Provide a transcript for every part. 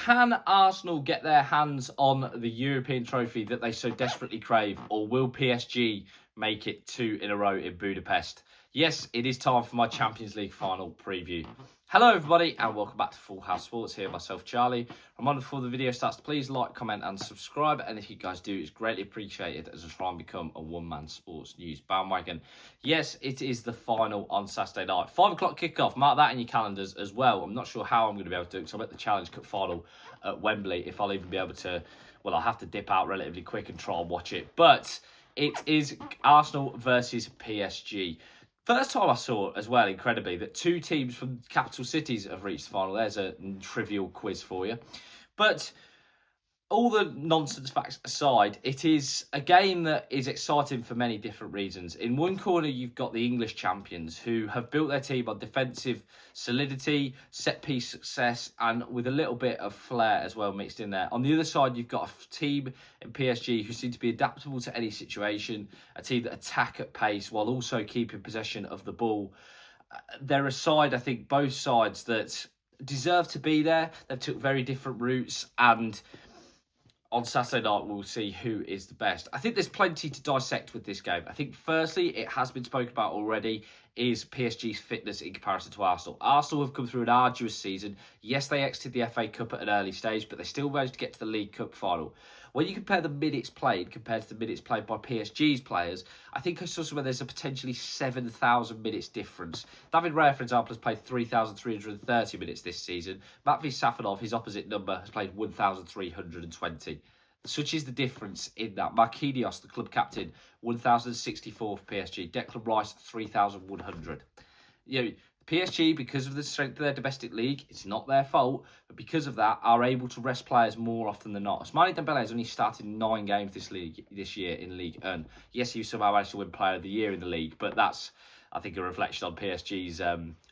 Can Arsenal get their hands on the European trophy that they so desperately crave, or will PSG make it 2 in a row in Budapest? Yes, it is time for my Champions League final preview. Hello everybody and welcome back to Full House Sports. Here myself, Charlie. Reminder before the video starts, please like, comment and subscribe, and if you guys do, it's greatly appreciated as I try and become a one-man sports news bandwagon. Yes, it is the final on Saturday night. 5 o'clock kickoff, mark that in your calendars as well. I'm not sure how I'm going to be able to do it because I'm at the Challenge Cup final at Wembley. If I'll even be able to, well, I'll have to dip out relatively quick and try and watch it. But it is Arsenal versus PSG. First time I saw as well, incredibly, that two teams from capital cities have reached the final. There's a trivial quiz for you. But all the nonsense facts aside, it is a game that is exciting for many different reasons. In one corner, you've got the English champions who have built their team on defensive solidity, set-piece success, and with a little bit of flair as well mixed in there. On the other side, you've got a team in PSG who seem to be adaptable to any situation, a team that attack at pace while also keeping possession of the ball. They're a side, I think, both sides that deserve to be there. They've took very different routes, and on Saturday night, we'll see who is the best. I think there's plenty to dissect with this game. I think, firstly, it has been spoken about already, is PSG's fitness in comparison to Arsenal. Arsenal have come through an arduous season. Yes, they exited the FA Cup at an early stage, but they still managed to get to the League Cup final. When you compare the minutes played compared to the minutes played by PSG's players, I think I saw somewhere there's a potentially 7,000 minutes difference. David Raya, for example, has played 3,330 minutes this season. Matvei Safonov, his opposite number, has played 1,320. Such is the difference in that. Marquinhos, the club captain, 1,064 for PSG. Declan Rice, 3,100. You know, PSG, because of the strength of their domestic league, it's not their fault, but because of that, are able to rest players more often than not. Ousmane Dembele has only started 9 games this year in Ligue 1. Yes, he somehow managed to win Player of the Year in the league, but that's, I think, a reflection on PSG's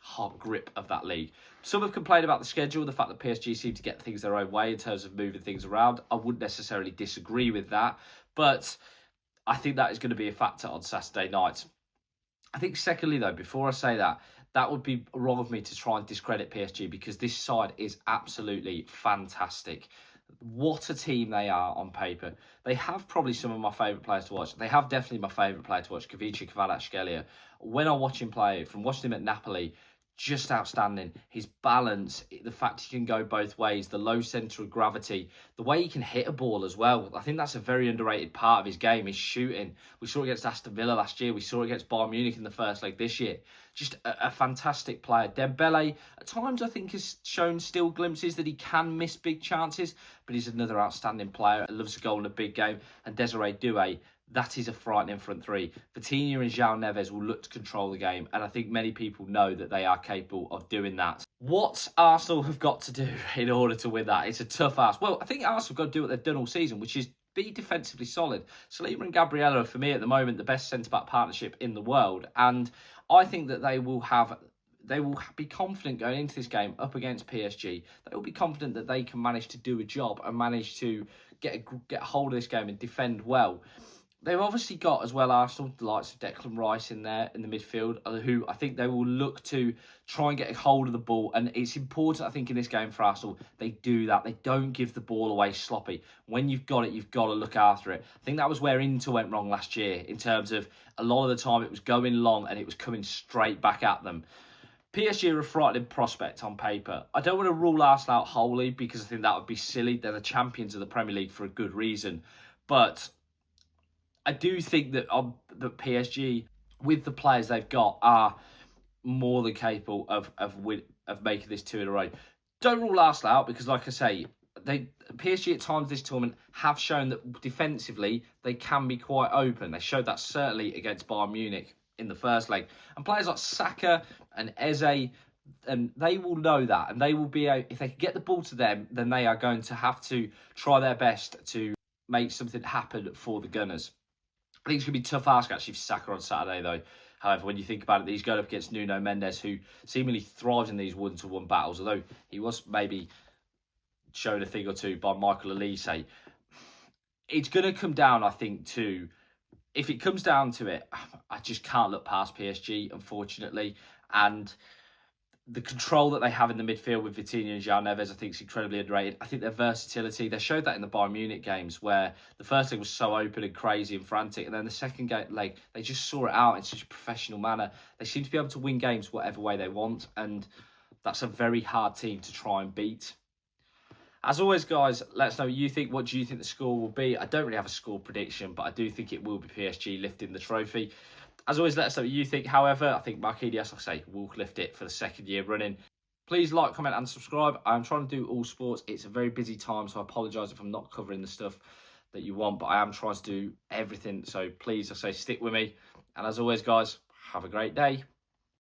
hot grip of that league. Some have complained about the schedule, the fact that PSG seem to get things their own way in terms of moving things around. I wouldn't necessarily disagree with that, but I think that is going to be a factor on Saturday night. I think, secondly, though, before I say that, that would be wrong of me to try and discredit PSG because this side is absolutely fantastic. What a team they are on paper. They have probably some of my favourite players to watch. They have definitely my favourite player to watch, Kvicha Kvaratskhelia. When I watch him play, from watching him at Napoli, just outstanding. His balance, the fact he can go both ways, the low centre of gravity, the way he can hit a ball as well. I think that's a very underrated part of his game, his shooting. We saw it against Aston Villa last year. We saw it against Bayern Munich in the first leg this year. Just a fantastic player. Dembele, at times, I think, has shown still glimpses that he can miss big chances, but he's another outstanding player. Loves a goal in a big game. And Desiree Doué, that is a frightening front three. Vitinha and João Neves will look to control the game, and I think many people know that they are capable of doing that. What Arsenal have got to do in order to win that? It's a tough ask. Well, I think Arsenal have got to do what they've done all season, which is be defensively solid. Saliba and Gabriel are, for me, at the moment, the best centre-back partnership in the world, and I think that they will be confident going into this game up against PSG. They will be confident that they can manage to do a job and manage to get a hold of this game and defend well. They've obviously got, as well, Arsenal, the likes of Declan Rice in there in the midfield, who I think they will look to try and get a hold of the ball. And it's important, I think, in this game for Arsenal, they do that. They don't give the ball away sloppy. When you've got it, you've got to look after it. I think that was where Inter went wrong last year, in terms of a lot of the time it was going long and it was coming straight back at them. PSG are a frightening prospect on paper. I don't want to rule Arsenal out wholly because I think that would be silly. They're the champions of the Premier League for a good reason. But I do think that PSG, with the players they've got, are more than capable of making this 2 in a row. Don't rule Arsenal out because, like I say, PSG at times this tournament have shown that defensively they can be quite open. They showed that certainly against Bayern Munich in the first leg. And players like Saka and Eze, and they will know that, and they will be if they can get the ball to them, then they are going to have to try their best to make something happen for the Gunners. I think it's going to be a tough ask, actually, for Saka on Saturday, though. However, when you think about it, he's going up against Nuno Mendes, who seemingly thrives in these one-to-one battles, although he was maybe shown a thing or two by Michael Elise. It's going to come down, I think, to, if it comes down to it, I just can't look past PSG, unfortunately. And The control that they have in the midfield with Vitinha and João Neves, I think, is incredibly underrated. I think their versatility, they showed that in the Bayern Munich games, where the first leg was so open and crazy and frantic, and then the second game, like, they just saw it out in such a professional manner. They seem to be able to win games whatever way they want, and that's a very hard team to try and beat. As always, guys, let us know what you think. What do you think the score will be? I don't really have a score prediction, but I do think it will be PSG lifting the trophy. As always, let us know what you think. However, I think Marquinhos, like I say, will lift it for the second year running. Please like, comment and subscribe. I'm trying to do all sports. It's a very busy time, so I apologise if I'm not covering the stuff that you want, but I am trying to do everything. So please, I say, stick with me. And as always, guys, have a great day.